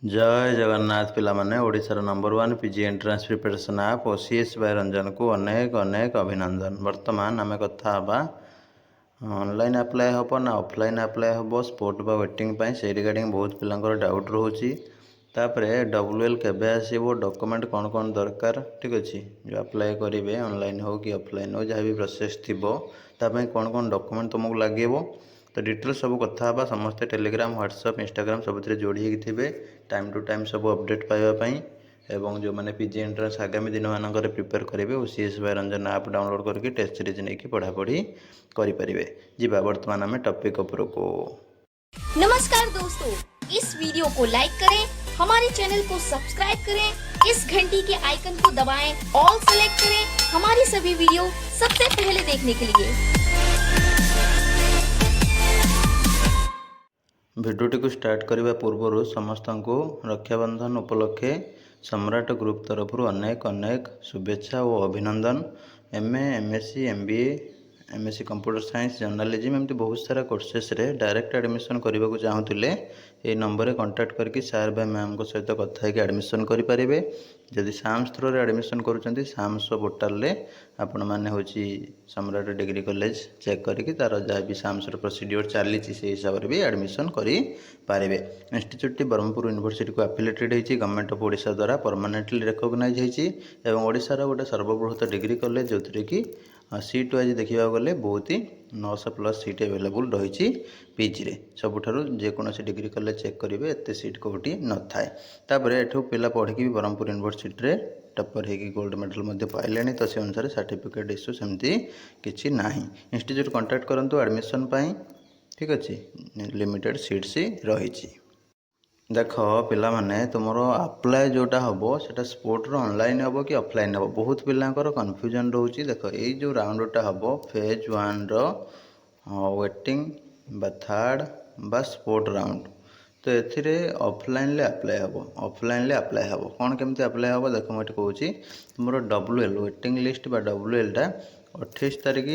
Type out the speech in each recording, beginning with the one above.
जय जगन्नाथ पिला माने ओडिशार नंबर 1 पीजी एंट्रांस प्रिपरेशन आप ओसीएस बाय रंजन को अनेक अनेक अभिनंदन। वर्तमान आम कथा ऑनलाइन अप्लाई हम ना ऑफलाइन अप्लाई हम स्पोर्ट बा वेटिंग से रिगार्डिंग बहुत पिलांकर डाउट रोचे। WL केबे आसीबो डॉक्यूमेंट कौन कौन दरकार ठीक अच्छे जो अप्लाई करेंगे ऑनलाइन हो कि ऑफलाइन हो जहाँ भी प्रोसेस थी कौन कौन डॉक्यूमेंट तुमको लगे तो डिटेल सब कथा समस्ते टेलीग्राम व्हाट्सएप इंस्टाग्राम सब जोड़ी थे टाइम टू टाइम सब अपडेट पाइबापी एवं जो मैंने पीजी एंट्रांस आगामी दिन मानक प्रिपेयर करेंगे OCS by Ranjan app download करके टेस्ट सीरीज नहीं पढ़ापढ़ी करें। जीवा वर्तमान आम टॉपिक को। नमस्कार दोस्तों, इस वीडियो को लाइक करें, हमारे चैनल को सब्सक्राइब करें, इस घंटी के आइकन को दबाएं, ऑल सेलेक्ट करें हमारी सभी वीडियो सबसे पहले देखने के लिए। भिडियोटी को स्टार्ट करने पूर्व समस्त को रक्षाबंधन उपलक्षे सम्राट ग्रुप तरफ अनेक अनेक शुभेच्छा और अभिनंदन। MA MSc MBA MSc computer science journalism एमती बहुत सारा कोर्सेस रे डायरेक्ट एडमिशन करने को चाहूले ये नंबर कांटेक्ट करके सार भाई मैम को सहित कथा है एडमिशन करेंगे। जदि साम्स थ्रो रे एडमिशन करुँच साम्स पोर्टाल रे आपण मैंने हूँ सम्राट डिग्री कॉलेज चेक करके तार जहाँ भी साम्स प्रोसीड्योर चली से हिसाब से भी एडमिशन करेंगे। इंस्टीट्यूट ब्रह्मपुर यूनिवर्सिटी को एफिलिएटेड होती गवर्नमेंट ऑफ ओडिशा द्वारा परमानेंटली रिकॉग्नाइज होती ओडिशार गोटे सर्वबृहत डिग्री कॉलेज जो थी कि सीट वाइज देखा गले बहुत ही 900+ सीट अवेलेबल रही पीजी रे सबुठारु जेकोसी डिग्री कॉलेज चेक करेंगे एत सीट कौटी न थाए। तापर एठू पिला पढ़ी भी ब्रह्मपुर यूनिवर्सिटी रे टॉपर होगी गोल्ड मेडल पाइले तो से अनुसार सर्टिफिकेट इश्यू सेमती किसी ना। इंस्टीट्यूट कांटेक्ट करूँ एडमिशन ठीक अच्छे लिमिटेड सीट्स रही। देख पिला माने तुमर अप्लाई जोटा हम से स्पोर्ट ऑनलाइन हम कि ऑफलाइन हम बहुत पिलांकर कन्फ्यूजन रोचे। देख ये जो राउंडटा हम फेज 1 वेटिंग बा थर्ड बा स्पोर्ट राउंड तो ये ऑफलाइन अप्लाई हम अप्लाई हम कौन केमती अप्लाई हम देख मुझे कहूँ तुम WL वेटिंग लिस्ट बा WL टा 28 तारिख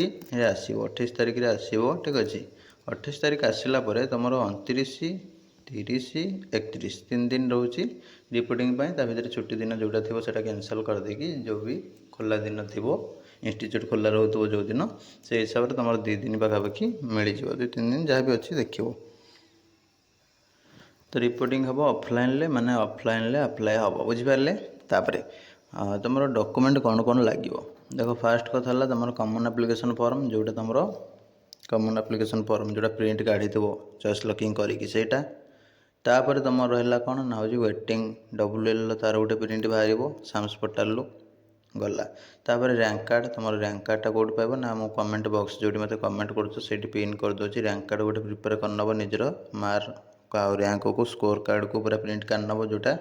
आसो 28 तारिख आसो ठीक अच्छे 28 तारिख आसला तुम 29 30 31 3 दिन रोचे रिपोर्टिंग भितर छुट्टी दिन जोटा थी से कैनसल कर देगी जो भी खोला दिन थी इंस्टीट्यूट खोला रोक जो दिन से हिसाब से तुम 2 दिन पाखापाखि मिल जाव 2-3 दिन जहाँ भी अच्छी देख तो रिपोर्टिंग हम ऑफलाइन माने ऑफलाइन अप्लाई हम बुझिपारे। तुम डॉक्यूमेंट कौन कौन लगे देख फास्ट कथा तुम कॉमन एप्लिकेशन फॉर्म जोटा तुम कॉमन एप्लिकेशन फॉर्म जोटा प्रिंट काढ़ी चॉइस लॉकिंग करके तापर तुम रहा कौन ना हूँ वेटिंग WL तार गोटे प्रिंट बाहर साम्स पोर्टाल गला। तापर रैंक कार्ड तुम रैंक कार्डटा कौट पाइब ना मो कमेंट बॉक्स जो मत कमेंट कर पिन करदे रैंक कार्ड गोटे प्रिपेयर करनब निजर मार्क आ रैंक को स्कोर कार्ड को पूरा प्रिंट काढ़नब जोटा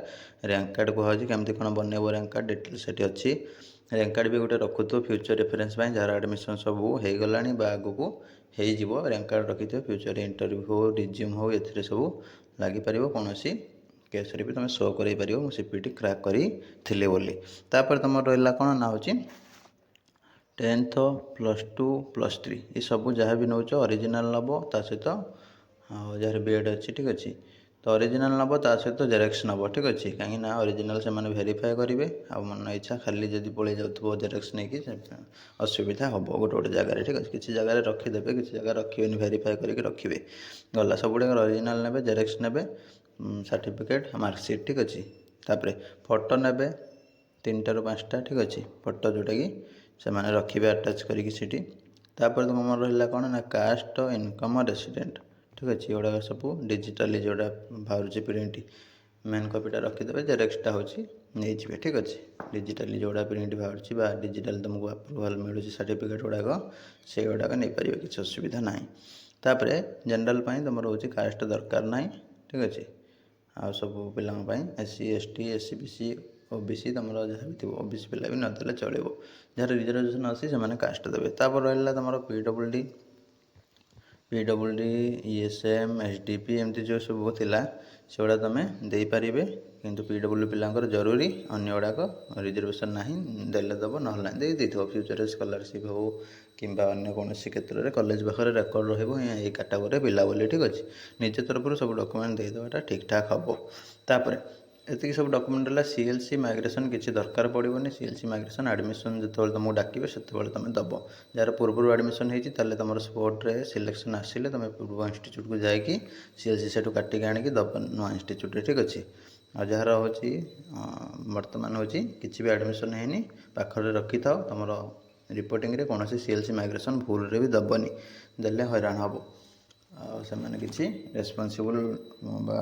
रैंक कार्ड कहुच्छे केमती कौन बनइब रैंक कार्ड डिटेल से अच्छी रैंक कार्ड भी गोटे रखुव फ्यूचर रेफरेन्स जार एडमिशन सब हो गला आग को हो रैंक कार्ड रखि फ्यूचर इंटरव्यू हो रिज्यूम हो ए सब लगिपर कौन केस भी तुम शो कर सीपीटी क्रैक करी बोली। तापर तुम रहा कौन ना हूँ 10th +2 +3 ये सब जहाँ भी नौ ओरिजिनल नब ता सहित जार बीएड अच्छी ठीक अच्छे तो ओरिजिनल नब ता सहित जेरेक्स नब ठीक अच्छे कहीं ओरिजिनल से मैंने वेरीफाए करेंगे आ मन इच्छा खाली जब पड़े जाऊ जेरेक्स नहीं कि असुविधा हम गोटे गोटे जगह ठीक अच्छे किसी जगह रखीदे किसी जगह रखिए वेरीफाए करके रखिए गला सब गुड़ा ओरिजिनल ने जेरेक्स ने सर्टिफिकेट मार्कसीट ठीक अच्छे तापर फोटो ने 3 ରୁ 5टा ठीक अच्छे फोटो जोटा कि से मैंने रखिए आटाच करके तापर तुम रहा कौन ना कास्ट इनकम रेसिडेंट ठीक अच्छे ये सब डिजिटाली जोड़ा बाहर प्रिंट मेन कॉपीटा रखीदे जेरेक्सटा हूँ नहीं ठीक अच्छे डिजिटाली जोड़ा प्रिंट बाहर डिजिटाल तुमको अप्रूवाल मिलूँ सर्टिफिकेट गुड़ाक से गुड़ाक नहीं पारे किसी असुविधा ना। तापर जनरल तुम रोचे कास्ट दरकार ना ठीक अच्छे आ सब पिला SC ST SC BC OBC तुम जहाँ भी थी OBC पिला भी नदेले चलो जार रिजर्वेशन अच्छी से कास्ट देवे। तापर रहा तुम PWD ESM SDP एमती जो सब थिला ସେଗୁଡ଼ା ତୁମେ ଦେଇପାରିବେ। କିନ୍ତୁ PW ପିଲାଙ୍କର ଜରୁରୀ, ଅନ୍ୟ ଗୁଡ଼ାକ ରିଜର୍ଭେସନ୍ ନାହିଁ, ଦେଲେ ଦେବ ନହେଲେ ନାହିଁ ଦେଇଥିବ। ଫ୍ୟୁଚର୍ରେ ସ୍କଲାରସିପ୍ ହେଉ କିମ୍ବା ଅନ୍ୟ କୌଣସି କ୍ଷେତ୍ରରେ କଲେଜ ପାଖରେ ରେକର୍ଡ଼ ରହିବ ଏଇ କାଟାଗୋରୀରେ ପିଲା ବୋଲି। ଠିକ୍ ଅଛି, ନିଜ ତରଫରୁ ସବୁ ଡକୁମେଣ୍ଟ ଦେଇଦେବାଟା ଠିକ୍ ଠାକ୍ ହେବ। ତାପରେ ଏତିକି ସବୁ ଡକୁମେଣ୍ଟ ହେଲା। CLC ମାଇଗ୍ରେସନ୍ କିଛି ଦରକାର ପଡ଼ିବନି। CLC ମାଇଗ୍ରେସନ୍ ଆଡ଼ମିସନ୍ ଯେତେବେଳେ ତୁମକୁ ଡାକିବେ ସେତେବେଳେ ତୁମେ ଦେବ। ଯାହାର ପୂର୍ବରୁ ଆଡ଼ମିସନ୍ ହେଇଛି ତାହେଲେ ତୁମର ସ୍ପୋର୍ଟରେ ସିଲେକ୍ସନ୍ ଆସିଲେ ତୁମେ ପୂର୍ବ ଇନଷ୍ଟିଚ୍ୟୁଟ୍କୁ ଯାଇକି CLC ସେଠୁ କାଟିକି ଆଣିକି ଦେବ ନୂଆ ଇନଷ୍ଟିଚ୍ୟୁଟ୍ରେ। ଠିକ୍ ଅଛି। ଆଉ ଯାହାର ହେଉଛି ବର୍ତ୍ତମାନ ହେଉଛି କିଛି ବି ଆଡ଼ମିସନ୍ ହେଇନି, ପାଖରେ ରଖିଥାଅ। ତୁମର ରିପୋର୍ଟିଂରେ କୌଣସି CLC ମାଇଗ୍ରେସନ୍ ଭୁଲରେ ବି ଦେବନି, ଦେଲେ ହଇରାଣ ହେବ। ଆଉ ସେମାନେ କିଛି ରେସ୍ପନ୍ସିବୁଲ୍ ବା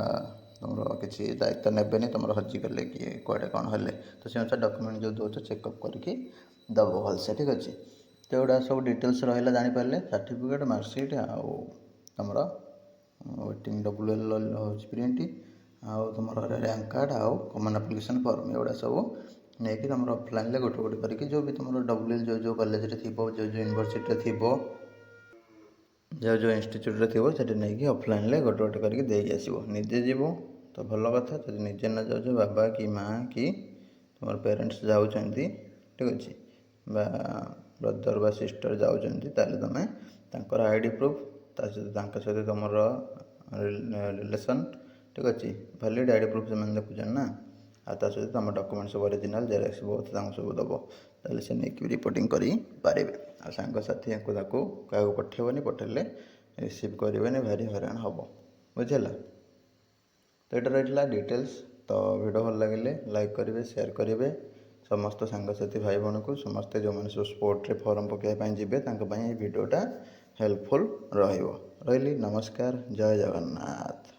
ତୁମର କିଛି ଦାୟିତ୍ୱ ନେବେନି ତୁମର ହଜିଗଲେ କି କୁଆଡ଼େ କ'ଣ ହେଲେ। ତ ସେ ଅନୁସାରେ ଡକୁମେଣ୍ଟ ଯେଉଁ ଦେଉଛ ଚେକଅପ୍ କରିକି ଦେବ ଭଲସେ। ଠିକ୍ ଅଛି। ତ ଏଗୁଡ଼ା ସବୁ ଡିଟେଲ୍ସ ରହିଲା ଜାଣିପାରିଲେ। ସାର୍ଟିଫିକେଟ୍, ମାର୍କସିଟ୍ ଆଉ ତୁମର ୱେଟିଂ WL ହେଉଛି ପ୍ରିଣ୍ଟ, ଆଉ ତୁମର ର୍ୟାଙ୍କ କାର୍ଡ଼ ଆଉ କମନ୍ ଆପ୍ଲିକେସନ୍ ଫର୍ମ, ଏଗୁଡ଼ା ସବୁ ନେଇକି ତୁମର ଅଫଲାଇନ୍ରେ ଗୋଟେ ଗୋଟେ କରିକି ଯେଉଁ ବି ତୁମର WL ଯେଉଁ କଲେଜରେ ଥିବ, ଯେଉଁ ୟୁନିଭର୍ସିଟିରେ ଥିବ, ଯେଉଁ ଇନଷ୍ଟିଚ୍ୟୁଟ୍ରେ ଥିବ ସେଠି ନେଇକି ଅଫଲାଇନ୍ରେ ଗୋଟେ ଗୋଟେ କରିକି ଦେଇକି ଆସିବ। ନିଜେ ଯିବ ତ ଭଲ କଥା, ଯଦି ନିଜେ ନ ଯାଉଛ ବାବା କି ମାଆ କି ତୁମର ପ୍ୟାରେଣ୍ଟସ୍ ଯାଉଛନ୍ତି, ଠିକ୍ ଅଛି, ବା ବ୍ରଦର୍ ବା ସିଷ୍ଟର୍ ଯାଉଛନ୍ତି, ତାହେଲେ ତୁମେ ତାଙ୍କର ID ପ୍ରୁଫ୍, ତା ସହିତ ତାଙ୍କ ସହିତ ତୁମର ରିଲେସନ୍, ଠିକ୍ ଅଛି, ଭ୍ୟାଲିଡ଼ ID ପ୍ରୁଫ୍ ସେମାନେ ଦେଖୁଛନ୍ତି ନା, ଆଉ ତା ସହିତ ତୁମ ଡକୁମେଣ୍ଟ ସବୁ ଅରିଜିନାଲ୍ ଜେରକ୍ସ ବହୁତ ତାଙ୍କୁ ସବୁ ଦେବ। ତାହେଲେ ସେ ନେଇକି ରିପୋର୍ଟିଂ କରିପାରିବେ। ଆଉ ସାଙ୍ଗସାଥି ତାକୁ କାହାକୁ ପଠାଇବନି, ପଠାଇଲେ ରିସିଭ୍ କରିବେନି, ଭାରି ହଇରାଣ ହେବ। ବୁଝିଲା? ତ ଏଇଟା ରହିଥିଲା ଡିଟେଲ୍ସ। ତ ଭିଡ଼ିଓ ଭଲ ଲାଗିଲେ ଲାଇକ୍ କରିବେ, ସେୟାର କରିବେ। ସମସ୍ତ ସାଙ୍ଗସାଥି ଭାଇ ଭଉଣୀକୁ, ସମସ୍ତେ ଯେଉଁମାନେ ସବୁ ସ୍ପୋର୍ଟରେ ଫର୍ମ ପକାଇବା ପାଇଁ ଯିବେ ତାଙ୍କ ପାଇଁ ଏହି ଭିଡ଼ିଓଟା ହେଲ୍ପଫୁଲ୍ ରହିବ। ରହିଲି, ନମସ୍କାର, ଜୟ ଜଗନ୍ନାଥ।